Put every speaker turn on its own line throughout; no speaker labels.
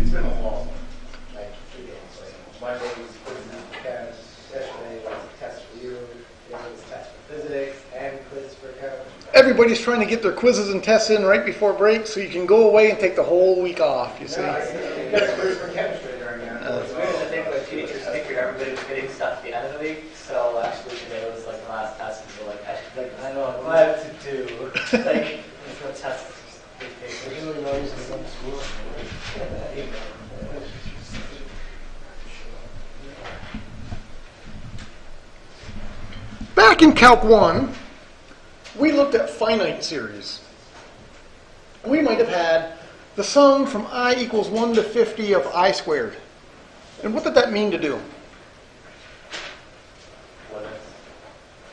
It's been a long,
like 3 days. Monday was quiz and chem. Yesterday was a test for you. Yesterday was a test for physics and quiz for chem.
Everybody's trying to get their quizzes and tests in right before break, so you can go away and take the whole week off. You see?
You got a quiz for chemistry during that.
It's weird to think the teachers figured everybody was getting stuff at the end of the week, so actually today was like the last test, and so I know, I'm glad to do. Like, there's no tests.
Usually no use in some school.
Back in Calc 1, we looked at finite series. We might have had the sum from I equals 1 to 50 of I squared. And what did that mean to do?
Limits,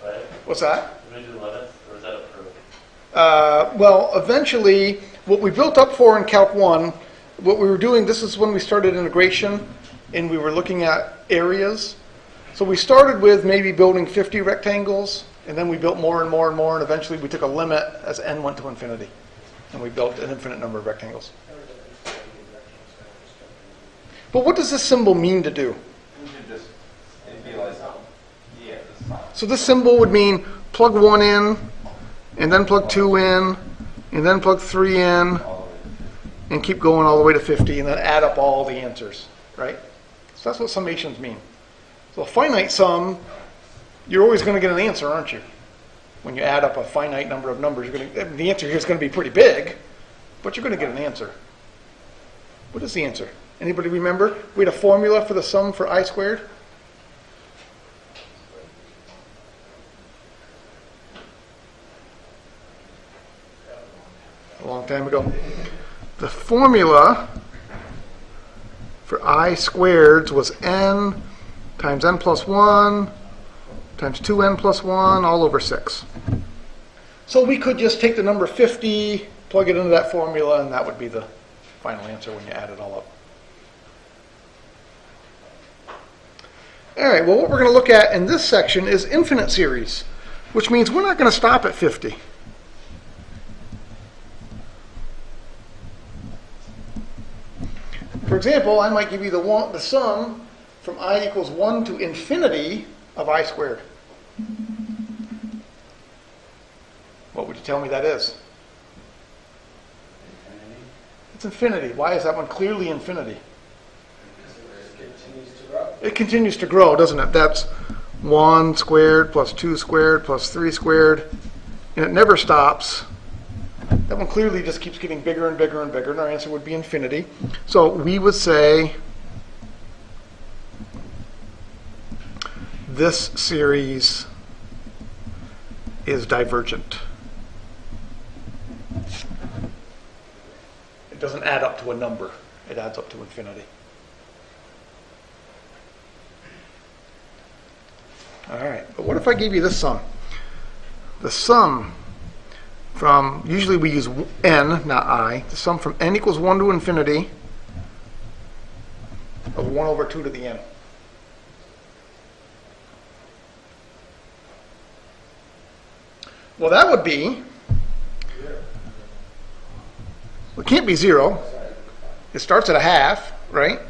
right?
What's that?
Did we do limits, or is that approved?
Well, eventually, what we built up for in Calc 1, what we were doing, this is when we started integration, and we were looking at areas. So we started with maybe building 50 rectangles, and then we built more and more and more, and eventually we took a limit as n went to infinity. And we built an infinite number of rectangles. But what does this symbol mean to do?
You should just, it'd be like, yeah, this time.
So this symbol would mean plug 1 in, and then plug 2 in, and then plug 3 in, and keep going all the way to 50, and then add up all the answers, right? So that's what summations mean. So a finite sum, you're always going to get an answer, aren't you? When you add up a finite number of numbers, the answer here is going to be pretty big, but you're going to get an answer. What is the answer? Anybody remember? We had a formula for the sum for I squared. A long time ago. The formula for I squareds was n times n plus 1 times 2n plus 1 all over 6. So we could just take the number 50, plug it into that formula, and that would be the final answer when you add it all up. All right, well, what we're going to look at in this section is infinite series, which means we're not going to stop at 50. For example, I might give you the sum from I equals 1 to infinity of I squared. What would you tell me that is?
Infinity.
It's infinity. Why is that one clearly infinity?
Because it continues to grow.
It continues to grow, doesn't it? That's 1 squared plus 2 squared plus 3 squared, and it never stops. That one clearly just keeps getting bigger and bigger and bigger, and our answer would be infinity. So we would say this series is divergent. It doesn't add up to a number. It adds up to infinity. All right, but what if I gave you this sum? The sum from, usually we use n, not I, the sum from n equals 1 to infinity of 1 over 2 to the n. Well, that would be, well, it can't be 0. It starts at a half, right?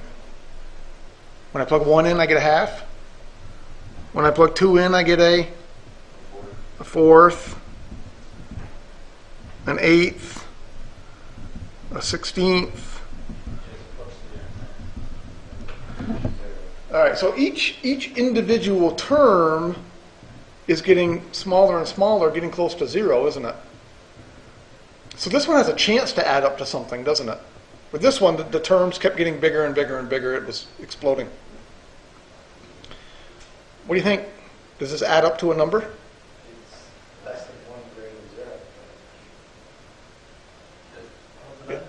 When I plug 1 in, I get a half. When I plug 2 in, I get a fourth, an eighth, a 16th. All right, so each individual term is getting smaller and smaller, getting close to 0, isn't it? So this one has a chance to add up to something, doesn't it? With this one, the terms kept getting bigger and bigger and bigger. It was exploding. What do you think? Does this add up to a number?
It's less than 1 greater than 0.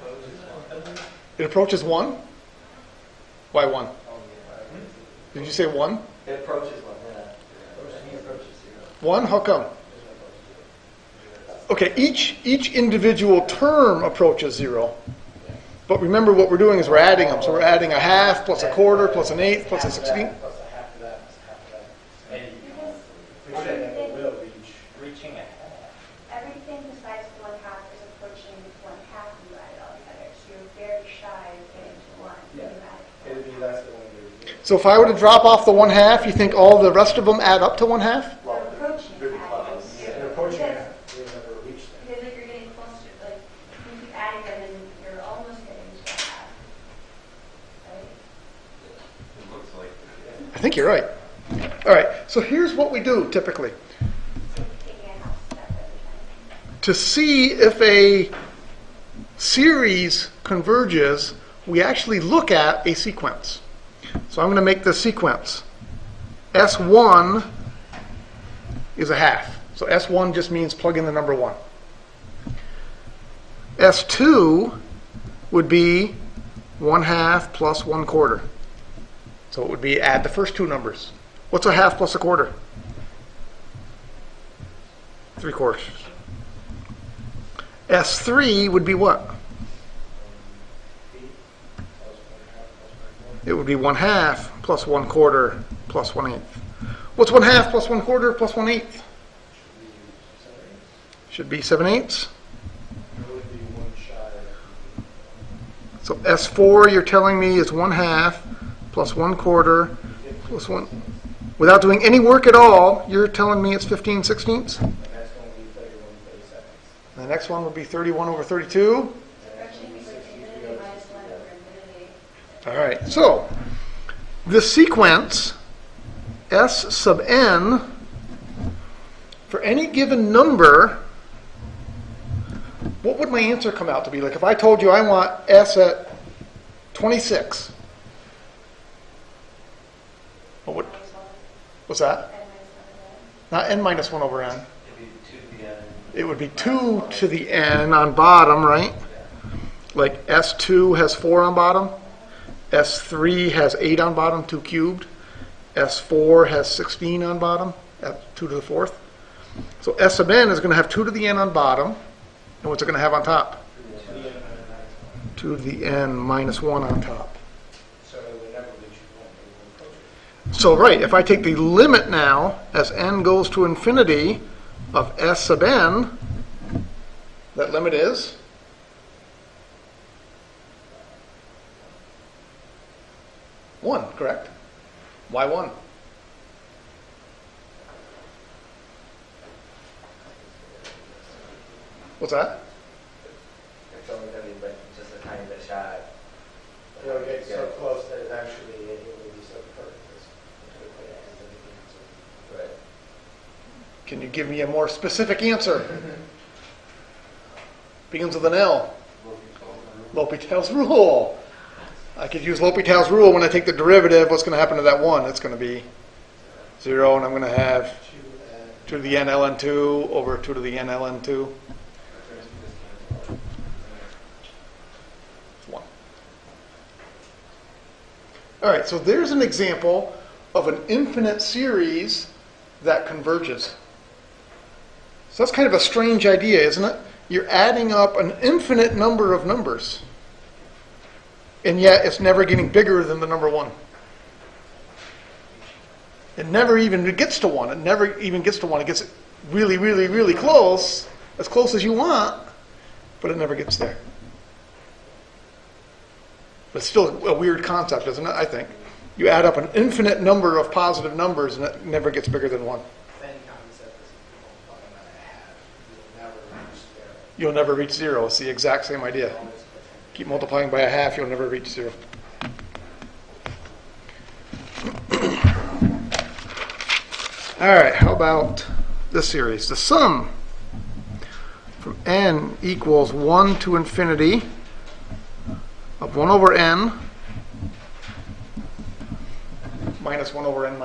It approaches 1? Why 1? Did you say 1?
It approaches 1, yeah.
It approaches 0.
1? How come? Okay, each individual term approaches 0. But remember what we're doing is we're adding them. So we're adding a half plus a quarter plus an eighth plus a 16th.
Plus a half of that, plus a half of that.
And
We said that it will reach.
reaching a half.
Everything besides the 1/2 is approaching 1/2 when you add it all together. So you're very shy of getting to 1.
So if I were to drop off the 1/2, you think all the rest of them add up to 1/2?
They're approaching
Really
that.
close.
Yeah, they're approaching that. We'll never reach that.
Because like you're getting close to, like, you keep adding them and you're almost getting to a half. Right?
It looks like.
I think you're right. All right, so here's what we do typically.
So taking a half step every time.
To see if a series converges, we actually look at a sequence. So I'm going to make this sequence. S1 is a half. So S1 just means plug in the number 1. S2 would be 1/2 plus 1/4. So it would be add the first two numbers. What's a half plus a quarter? 3/4. S3 would be what? It would be 1/2 plus 1/4 plus 1/8. What's 1/2 plus 1/4 plus 1/8? Should be 7/8. So S4 you're telling me is 1/2 plus 1/4 plus 1. Without doing any work at all, you're telling me it's 15/16.
And that's going to be 31/37.
The next one would be 31/32.
Actually, we would infinity minus 1 over infinity.
All right, so the sequence S sub n for any given number, what would my answer come out to be? Like if I told you I want S at 26, what would, what's that? Not n minus 1 over n.
It'd be 2 to the n.
It would be 2 to the n on bottom, right? Like S2 has 4 on bottom. S3 has 8 on bottom, 2 cubed. S4 has 16 on bottom, at 2 to the 4th. So S sub n is going to have 2 to the n on bottom. And what's it going to have on top? 2 to the n minus 1 on top.
So it would never reach 1. It will approach it.
So right, if I take the limit now as n goes to infinity of S sub n, that limit is 1, correct? Why 1? What's that?
It's only going to be like just a tiny bit shy.
It'll get so close that eventually it will be so perfect. It's quickly as anything.
Right.
Can you give me a more specific answer? Begins with an L. L'Hopital's rule. I could use L'Hopital's rule when I take the derivative. What's going to happen to that 1? It's going to be 0, and I'm going to have 2 to the n ln2 over 2 to the n ln2. 1. All right, so there's an example of an infinite series that converges. So that's kind of a strange idea, isn't it? You're adding up an infinite number of numbers, and yet it's never getting bigger than the number 1. It never even gets to 1. It never even gets to 1. It gets really, really, really close as you want, but it never gets there. But it's still a weird concept, isn't it? I think. You add up an infinite number of positive numbers, and it never gets bigger than 1.
Same concept as multiplying by a half.
You'll never reach 0. It's the exact same idea. Keep multiplying by a half, you'll never reach 0. All right, how about this series? The sum from n equals 1 to infinity of 1 over n minus 1 over n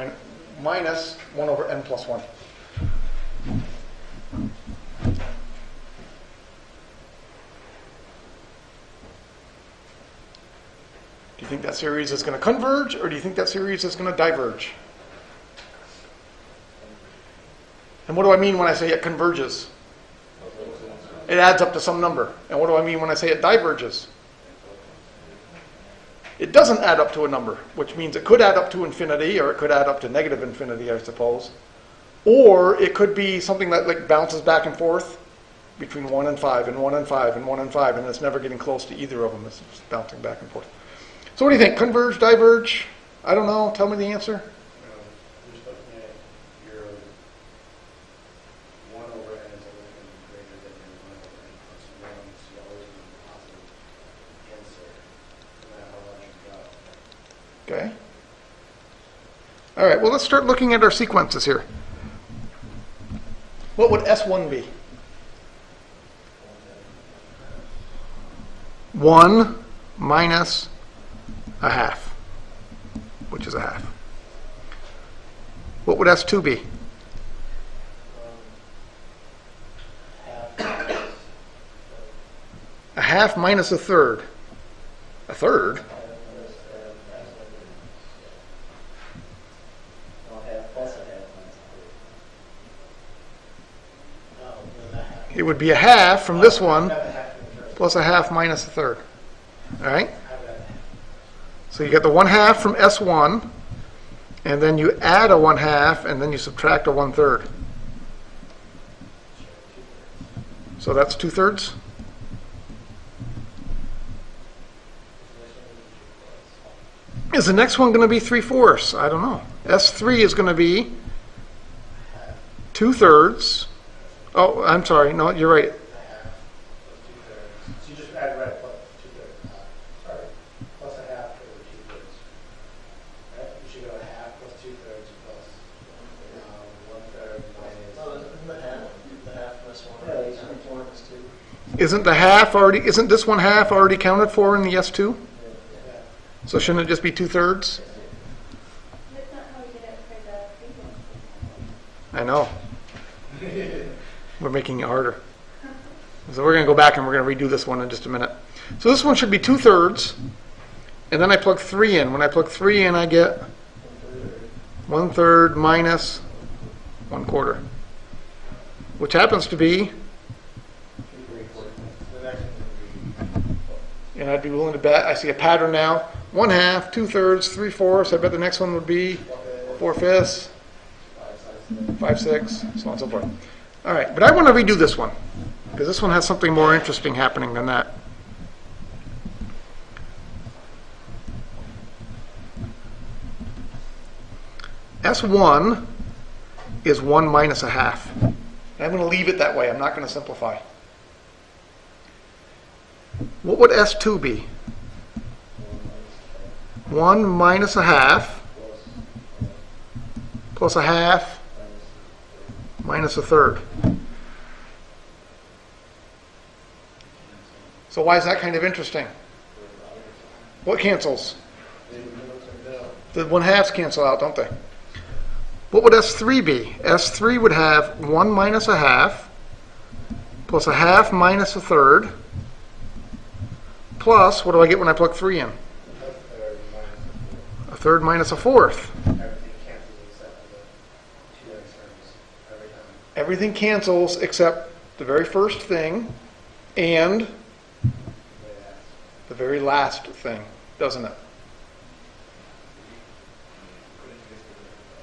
minus 1 over n plus 1. Do you think that series is going to converge, or do you think that series is going to diverge? And what do I mean when I say it converges? It adds up to some number. And what do I mean when I say it diverges? It doesn't add up to a number, which means it could add up to infinity, or it could add up to negative infinity, I suppose. Or it could be something that like bounces back and forth between 1 and 5 and 1 and 5 and 1 and 5, and it's never getting close to either of them. It's just bouncing back and forth. So what do you think? Converge, diverge? I don't know. Tell me the answer.
You're just looking at your 1 over n is always going to be greater than your 1 over n plus 1, so you always want a positive answer, no matter how large you go.
Okay. All right, well, let's start looking at our sequences here. What would S1 be? 1 minus a half, which is a half. What would S2 be? A half minus a third. A third? It would be a half from this one plus a half minus a third. All right? So you get the 1/2 from S1, and then you add a 1/2, and then you subtract a 1/3. So that's 2/3. Is the next one going to be 3/4? I don't know. S3 is going to be 2/3. Oh, I'm sorry. No, you're right.
So you just add right plus 2/3. Sorry, plus a half over 2/3. Right? You should go a half plus 2/3 plus 1/3 minus.
No, isn't the half plus 1?
Yeah, it's 4 plus 2.
Isn't the half already? Isn't this 1/2 already counted for in the S2?
Yeah.
So shouldn't it just be 2/3?
That's not how we did it for the frequency.
I know. We're making it harder. So we're going to go back and we're going to redo this one in just a minute. So this one should be 2/3, and then I plug 3 in. When I plug 3 in, I get 1/3 minus 1/4, which happens to be,
The next one would be
and I'd be willing to bet, I see a pattern now, 1/2, 2/3, 3/4. I bet the next one would be 4/5, 5/6, so on and so forth. All right, but I want to redo this one, because this one has something more interesting happening than that. S1 is 1 minus a half. And I'm going to leave it that way. I'm not going to simplify. What would S2 be? 1 minus a half plus a half minus a third. So why is that kind of interesting? What cancels? The 1/2s cancel out, don't they? What would S3 be? S3 would have 1 minus a half plus a half minus a third plus, what do I get when I plug 3 in? A third minus a fourth.
everything cancels except for the 2 externals every time.
Everything cancels except the very first thing and the very last thing, doesn't it?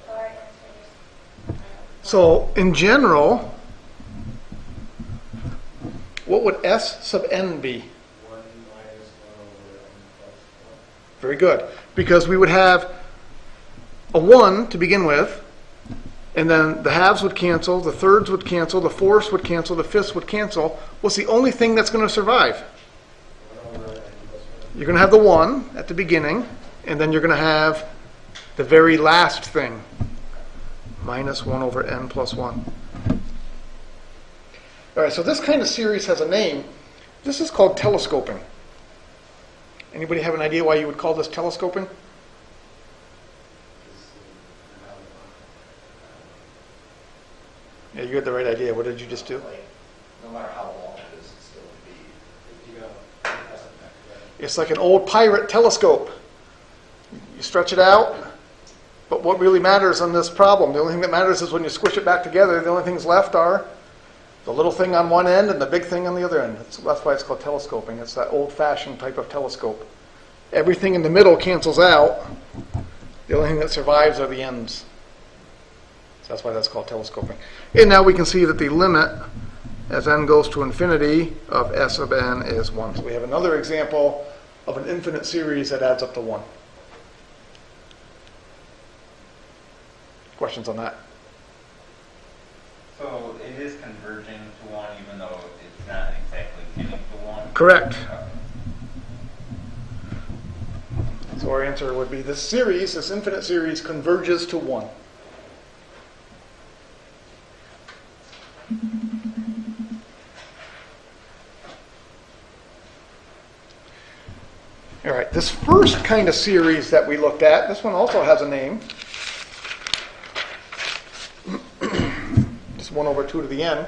Or answers.
So in general, what would S sub n be?
1 minus 1 over n plus 1.
Very good. Because we would have a 1 to begin with, and then the halves would cancel, the thirds would cancel, the fourths would cancel, the fifths would cancel. What's the only thing that's going to survive?
1 over n plus 1.
You're going to have the 1 at the beginning, and then you're going to have the very last thing, minus 1 over n plus 1. All right, so this kind of series has a name. This is called telescoping. Anybody have an idea why you would call this telescoping? Yeah, you had the right idea. What did you just do?
No matter how long it is, it's still a bead.
If you go, that's a fact, right?
It's like an old pirate telescope. You stretch it out, but what really matters on this problem, the only thing that matters is when you squish it back together, the only things left are the little thing on one end and the big thing on the other end. That's why it's called telescoping. It's that old-fashioned type of telescope. Everything in the middle cancels out. The only thing that survives are the ends. So that's why that's called telescoping. And now we can see that the limit as n goes to infinity of S of n is 1. So we have another example of an infinite series that adds up to 1. questions on that.
So it is converging to 1 even though it's not exactly getting to 1?
Correct. So our answer would be this series, this infinite series, converges to 1. All right, this first kind of series that we looked at, this one also has a name. Just 1 over 2 to the n.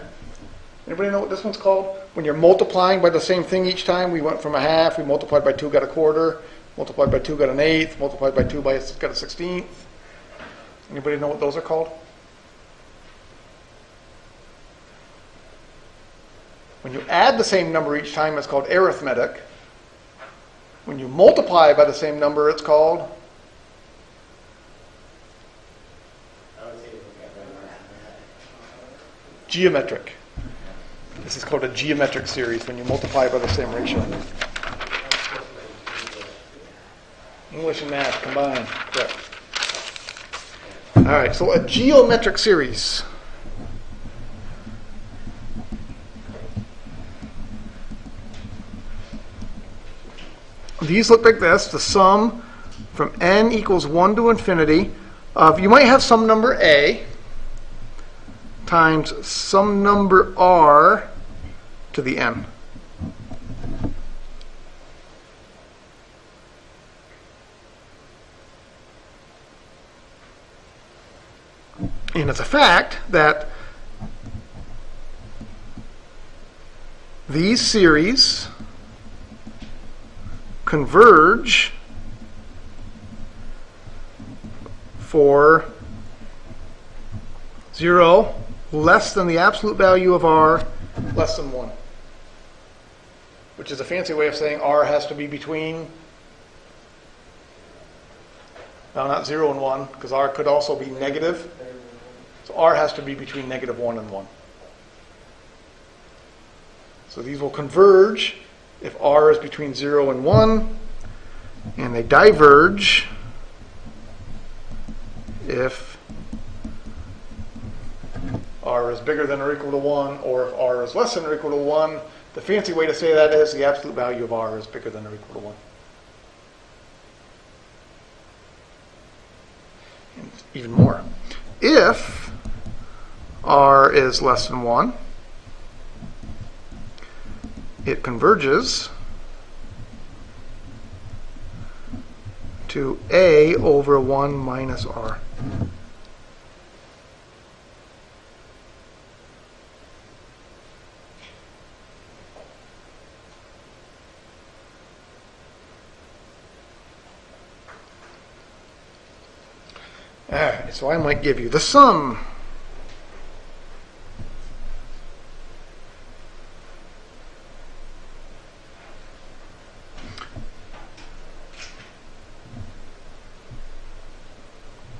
Anybody know what this one's called? When you're multiplying by the same thing each time, we went from a half, we multiplied by 2, got a quarter, multiplied by 2, got an eighth, multiplied by 2, got a 16th. Anybody know what those are called? When you add the same number each time, it's called arithmetic. When you multiply by the same number, it's called geometric. This is called a geometric series when you multiply by the same ratio. English and math combined. Correct. All right, so a geometric series. These look like this. The sum from n equals 1 to infinity of, you might have some number a times some number r to the n. And it's a fact that these series converge for 0 less than the absolute value of r less than 1, which is a fancy way of saying r has to be between, no, not 0 and 1, because r could also be negative. So r has to be between negative 1 and 1. So these will converge if r is between 0 and 1, and they diverge if r is bigger than or equal to 1, or if r is less than or equal to 1. The fancy way to say that is the absolute value of r is bigger than or equal to 1. And even more. If r is less than 1, it converges to a over 1 minus r. All right, so I might give you the sum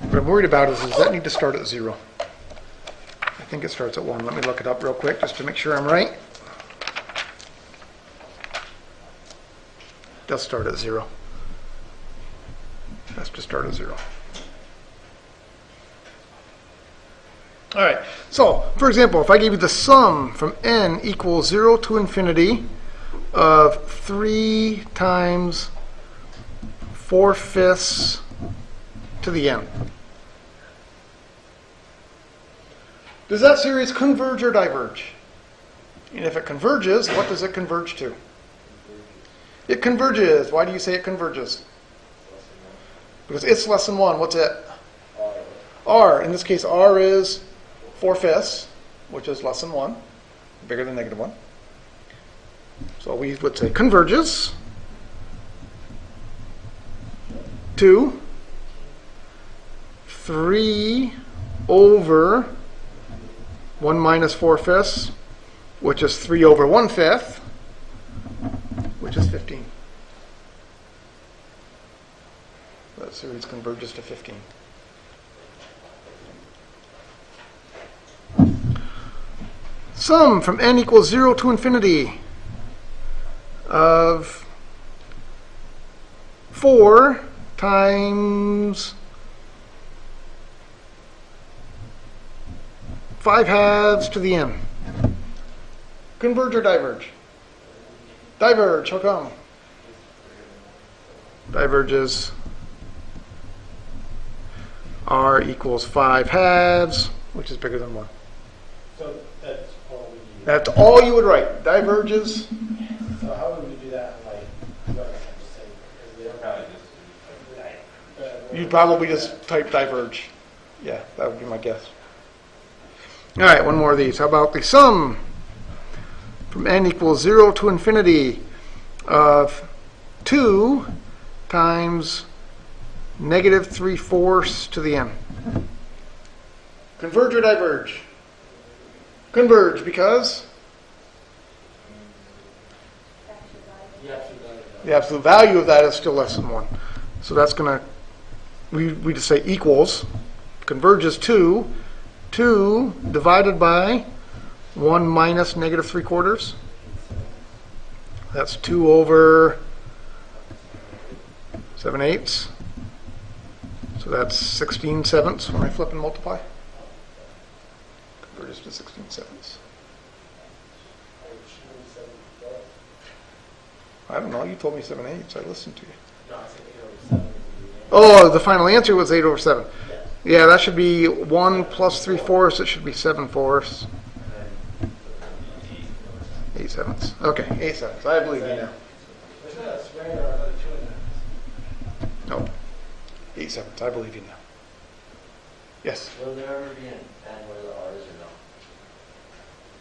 what I'm worried about is does that need to start at 0? I think it starts at 1. Let me look it up real quick just to make sure I'm right. It does start at 0. It has to start at 0. All right, so for example, if I gave you the sum from n equals 0 to infinity of 3 times 4/5 to the n. Does that series converge or diverge? And if it converges, what does it converge to? It converges. Why do you say it converges? Because it's less than 1. What's it? R. In this case, r is 4/5, which is less than 1, bigger than negative 1. So we would say converges to 3 over 1 minus 4/5, which is 3 over 1/5, which is 15. That series converges to 15. Sum from n equals 0 to infinity of 4 times 5 halves to the n. Converge or diverge? Diverge, how come? Diverges. R equals 5 halves, which is bigger than 1.
So that's all we need.
That's all you would write. Diverges.
So how would we do that? Like, you don't have to say, because we don't
Probably just
You'd probably just type diverge. Yeah, that would be my guess. All right, one more of these. How about the sum from n equals 0 to infinity of 2 times negative 3/4 to the n? Converge or diverge? Converge, because the absolute value of that is still less than 1. So that's going to, we just say equals, converges to 2 divided by 1 minus negative 3/4. That's 2 over 7/8. So that's 16/7 when I flip and multiply. Converges to 16/7. I don't know. You told me 7/8. I listened to you.
No, I said 8 over 7.
Oh, the final answer was 8 over 7. Yeah, that should be 1 plus 3/4. It should be 7/4. 8/7. Okay, 8/7. I believe you now.
There's not a square or another 2 in there.
No, 8/7. I believe you now. Yes.
Will there ever be an N where the R's are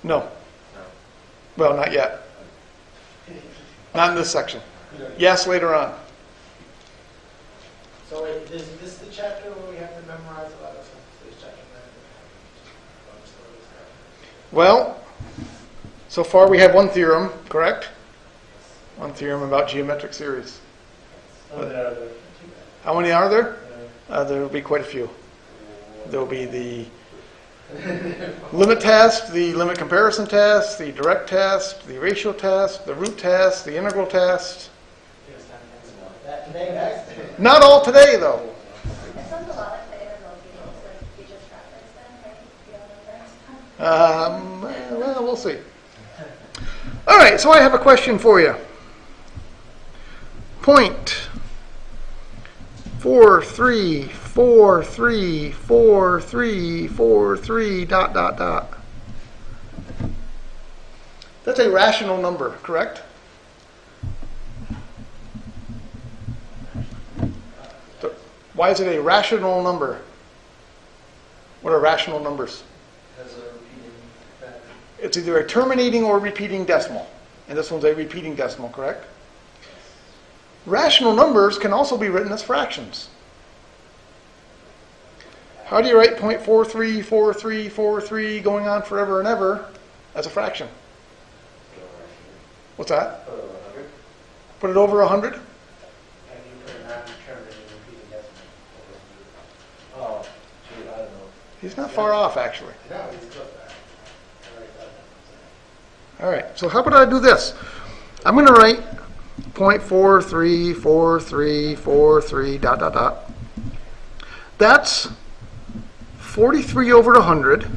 No.
no?
Well, not yet. Not in this section. Yes, later on.
So wait, is this the chapter where we have to memorize a lot of stuff? This chapter,
Well, so far we have one theorem, correct? One theorem about geometric series. How many are there? There will be quite a few. There will be the limit test, the limit comparison test, the direct test, the ratio test, the root test, the integral test. Not all today, though.
It sounds a lot like the integral fields, like you just referenced them, right? You don't know the rest.
Well, we'll see. All right, so I have a question for you. Point 43434343 dot dot dot. That's a rational number, correct? So why is it a rational number? What are rational numbers?
Has a repeating factor.
It's either a terminating or repeating decimal. And this one's a repeating decimal, correct? Rational numbers can also be written as fractions. How do you write 0.434343 going on forever and ever as a fraction? What's that? Put it over 100?
And you put a non-determinate and repeating decimal.
Oh, gee, I don't know.
He's not far off, actually.
No, it's close back. I already thought that.
All right, so how about I do this? I'm going to write 0.434343 dot dot dot. That's 43 over 100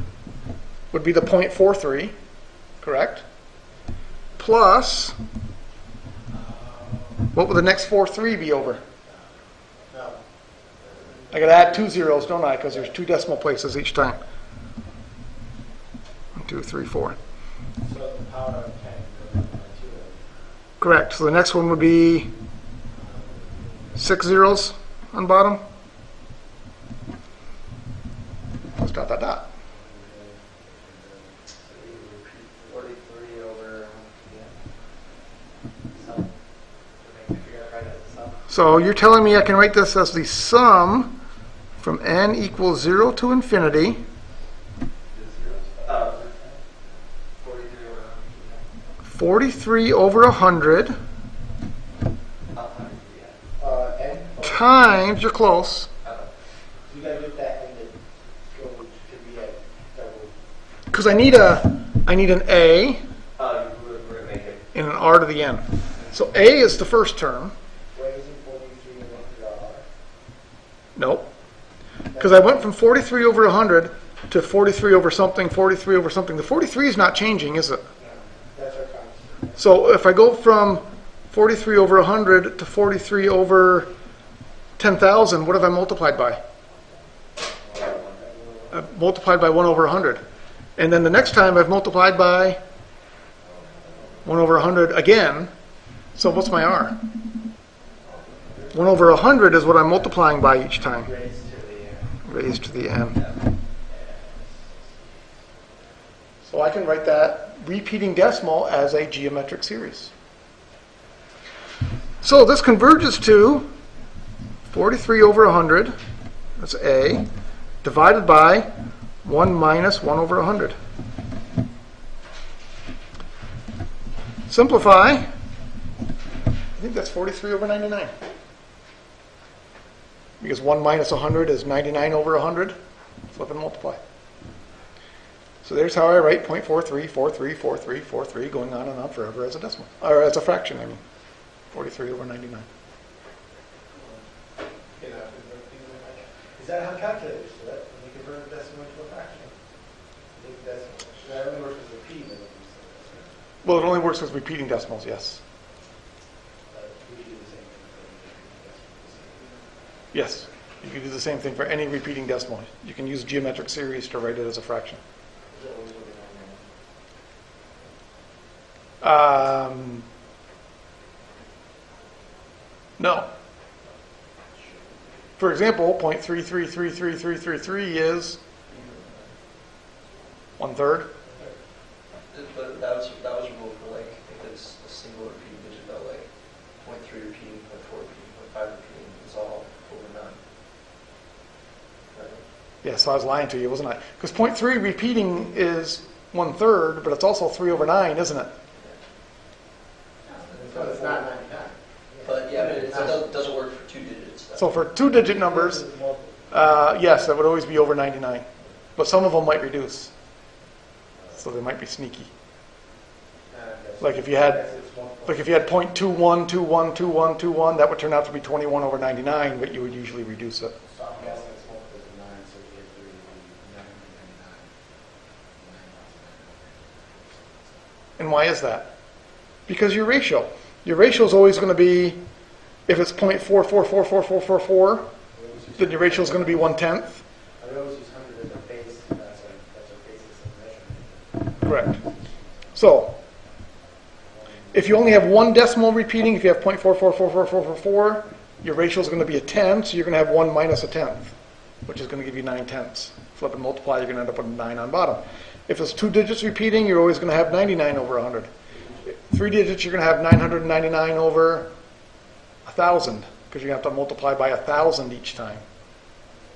would be the 0.43, correct? Plus, what would the next 43 be over?
No.
I got to add 2 zeros, don't I? Because there's 2 decimal places each time. 1, 2, 3, 4.
So the power of 10 goes by 2.
Correct. So the next one would be 6 zeros on bottom. Plus dot dot dot.
43 over, sum. To figure out right as a sum.
So you're telling me I can write this as the sum from n equals 0 to infinity
43 over 100.
43 over 100
And
times, you're close,
you gotta get that in the go to be a double.
because I need an A
You would make it.
and an R to the n. So A is the first term.
Why isn't 43 and 100 R?
Nope. Because I went from 43 over 100 to 43 over something, 43 over something. The 43 is not changing, is it?
No, that's our constant.
So if I go from 43 over 100 to 43 over 10,000, what have I multiplied by? I've multiplied by 1 over 100. And then the next time I've multiplied by 1 over 100 again. So what's my R? 1 over 100 is what I'm multiplying by each time. Raised to the n. So I can write that repeating decimal as a geometric series. So this converges to 43 over 100, that's A, divided by 1 minus 1 over 100. Simplify, I think that's 43 over 99. Because 1 minus 100 is 99 over 100. Flip and multiply. So there's how I write 0.43434343 going on and on forever as a decimal. Or as a fraction, I mean. 43 over 99.
Is that how calculators do it? When you convert a decimal into a fraction? Big decimal. That only works with repeating it.
Well, it only works with repeating decimals, yes.
We can do the same thing for any
Yes. You can do the same thing for any repeating decimal. You can use geometric series to write it as a fraction.
Is it always going to be 99?
No. For example, 0.3333333 is 1/3.
But that was removed for like, if it's a single repeating digit, though, like 0.3 repeating, 0.4 repeating, 0.5 repeating, it's all over 9. Right?
Yeah, so I was lying to you, wasn't I? Because 0.3 repeating is 1/3, but it's also 3 over 9, isn't it?
So it's not 99.
But yeah, but it doesn't work for 2 digits. Though.
So for 2-digit numbers, yes, that would always be over 99. But some of them might reduce. So they might be sneaky. Like if you had 0.21212121, that would turn out to be 21 over 99, but you would usually reduce it.
So I'm guessing it's multiple to 9, so it would be 999.
And why is that? Because your ratio is always going to be, if it's 0.444444, then your ratio is going to be 1/10.
I would always use 100 as a base. That's our basis of measurement.
Correct. So, if you only have one decimal repeating, if you have 0.444444, your ratio is going to be a 10, so you're going to have 1 minus a 10th, which is going to give you 9/10. Flip and multiply, you're going to end up with a 9 on bottom. If it's 2 digits repeating, you're always going to have 99 over 100. 3 digits, you're going to have 999 over 1,000, because you're going to have to multiply by 1,000 each time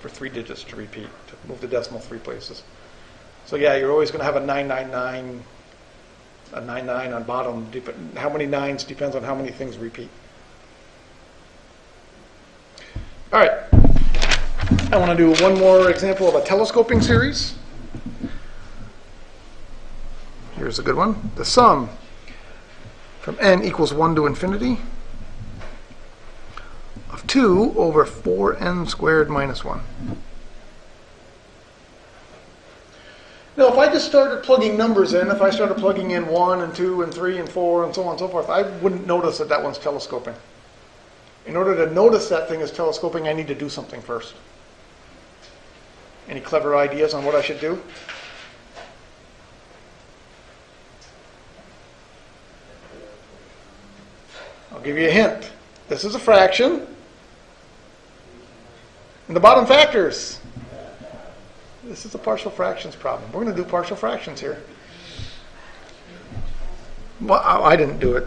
for 3 digits to repeat, to move the decimal 3 places. So yeah, you're always going to have a 999, a 99 on bottom. How many 9s depends on how many things repeat. All right. I want to do one more example of a telescoping series. Here's a good one. The sum from n equals 1 to infinity of 2 over 4n squared minus 1. Now, if I just started plugging numbers in, if I started plugging in 1 and 2 and 3 and 4 and so on and so forth, I wouldn't notice that that one's telescoping. In order to notice that thing is telescoping, I need to do something first. Any clever ideas on what I should do? I'll give you a hint. This is a fraction. And the bottom factors. This is a partial fractions problem. We're going to do partial fractions here. Well, I didn't do it.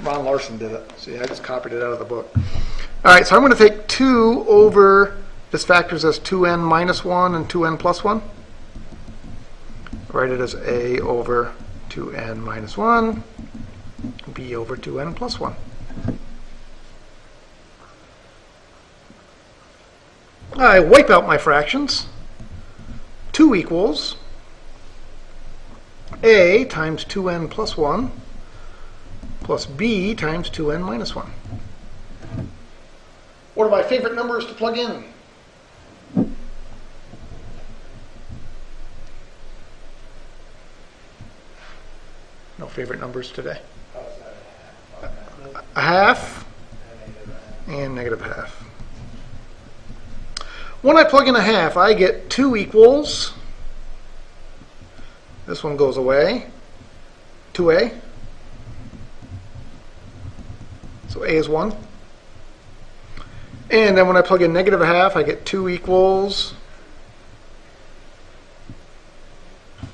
Ron Larson did it. See, I just copied it out of the book. All right, so I'm going to take 2 over, this factors as 2n minus 1 and 2n plus 1. Write it as a over 2n minus 1, b over 2n plus 1. I wipe out my fractions. 2 equals a times 2n plus 1 plus b times 2n minus 1. What are my favorite numbers to plug in? favorite numbers today?
Plus that half.
A half
And negative half.
and negative half. When I plug in a half, I get 2 equals. This one goes away. 2a. So a is 1. And then when I plug in negative a half, I get 2 equals.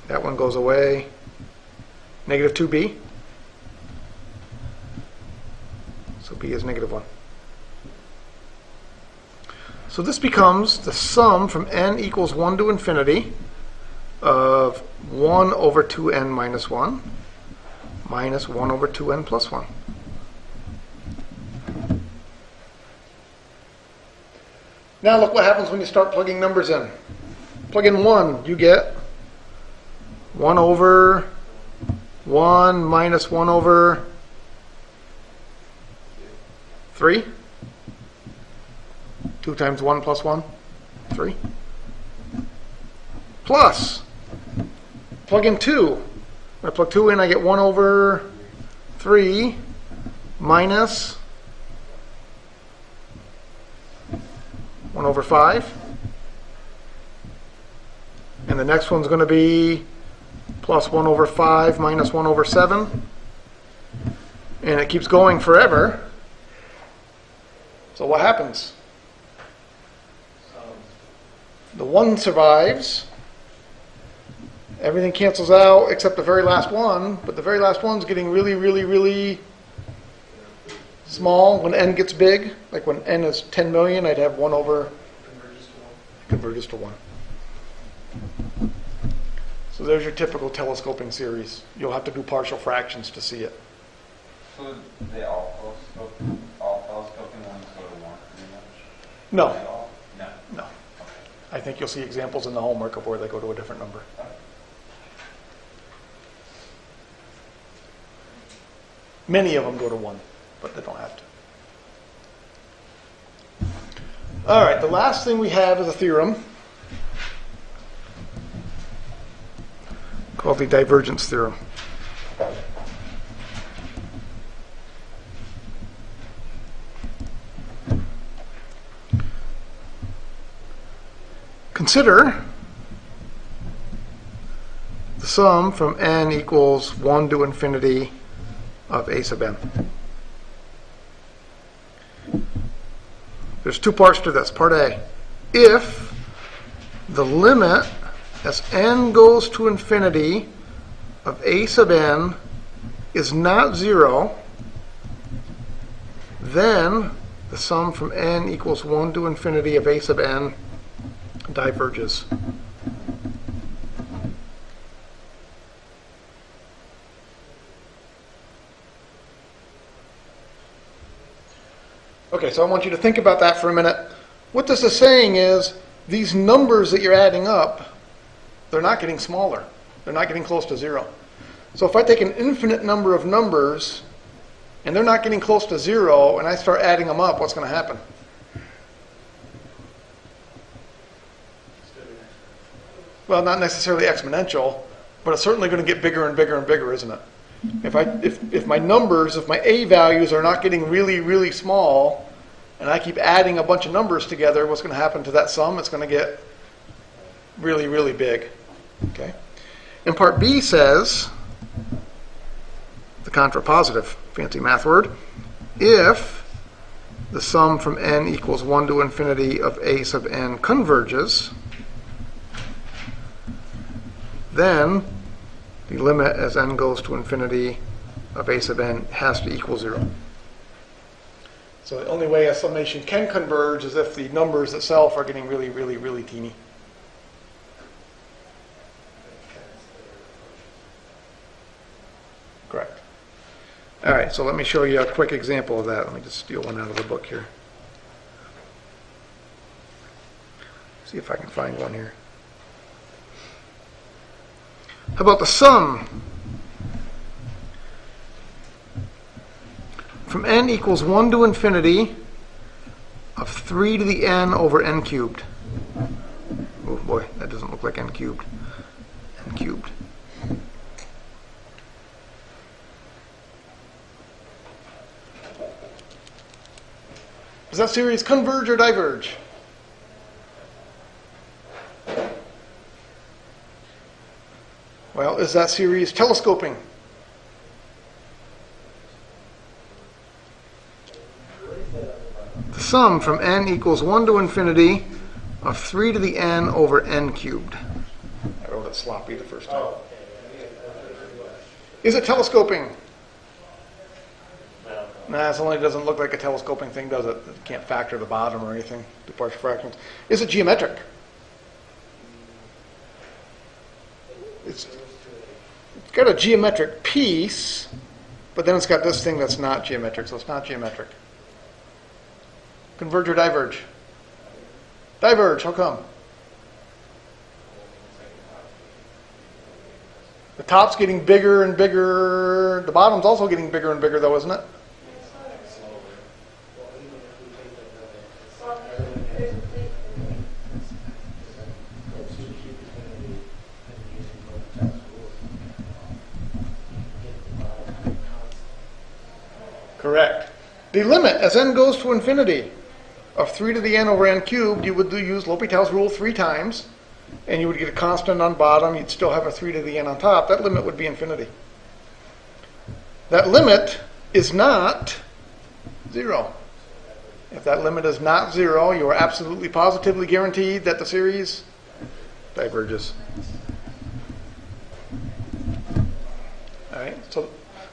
That one goes away. Negative 2b. So b is negative 1. So this becomes the sum from n equals 1 to infinity of 1 over 2n minus 1 minus 1 over 2n plus 1. Now look what happens when you start plugging numbers in. Plug in 1, you get 1 over 1 minus 1 over 3. 2 times 1 plus 1, 3. Plus, plug in 2. When I plug 2 in, I get 1 over 3 minus 1 over 5. And the next one's going to be plus 1 over 5 minus 1 over 7. And it keeps going forever. So what happens? The 1 survives. Everything cancels out except the very last one, but the very last one's getting really, really, really small. When n gets big, like when n is 10 million, I'd have 1 over, converges to 1. So there's your typical telescoping series. You'll have to do partial fractions to see it.
So they all telescoping ones go to 1 pretty much?
No,
They all? No.
no. I think you'll see examples in the homework of where they go to a different number. Many of them go to 1, but they don't have to. All right, the last thing we have is a theorem called the divergence theorem. Consider the sum from n equals 1 to infinity of a sub n. There's 2 parts to this. Part A, if the limit as n goes to infinity of a sub n is not 0, then the sum from n equals 1 to infinity of a sub n diverges. Okay, so I want you to think about that for a minute. What this is saying is these numbers that you're adding up, they're not getting smaller. They're not getting close to 0. So if I take an infinite number of numbers and they're not getting close to 0 and I start adding them up, what's going to happen? Well, not necessarily exponential, but it's certainly going to get bigger and bigger and bigger, isn't it? If my numbers, if my a values are not getting really, really small, and I keep adding a bunch of numbers together, what's going to happen to that sum? It's going to get really, really big. Okay. And part B says, the contrapositive, fancy math word, if the sum from n equals 1 to infinity of a sub n converges, then the limit as n goes to infinity of a sub n has to equal 0. So the only way a summation can converge is if the numbers itself are getting really, really, really teeny. Correct. All right, so let me show you a quick example of that. Let me just steal one out of the book here. See if I can find one here. How about the sum from n equals 1 to infinity of 3 to the n over n cubed? Oh boy, that doesn't look like n cubed. N cubed. Does that series converge or diverge? Well, is that series telescoping? The sum from n equals 1 to infinity of 3 to the n over n cubed. I wrote it sloppy the first time. Is it telescoping? Nah, it only doesn't look like a telescoping thing, does it? It can't factor the bottom or anything, do partial fractions. Is it geometric? It's got a geometric piece, but then it's got this thing that's not geometric, so it's not geometric. Converge or diverge? Diverge, how come? The top's getting bigger and bigger. The bottom's also getting bigger and bigger, though, isn't it? Correct. The limit, as n goes to infinity, of 3 to the n over n cubed, you would use L'Hopital's rule 3 times, and you would get a constant on bottom. You'd still have a 3 to the n on top. That limit would be infinity. That limit is not 0. If that limit is not 0, you are absolutely positively guaranteed that the series diverges. All right.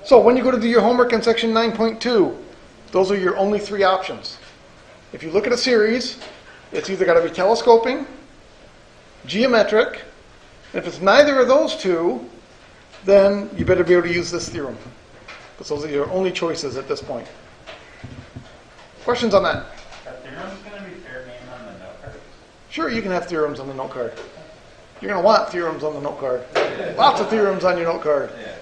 So when you go to do your homework in section 9.2, those are your only 3 options. If you look at a series, it's either got to be telescoping, geometric, and if it's neither of those two, then you better be able to use this theorem. Because those are your only choices at this point. Questions on that?
Are theorems going to be fair game on the note card?
Sure, you can have theorems on the note card. You're going to want theorems on the note card. Lots of theorems on your note card.
Yeah.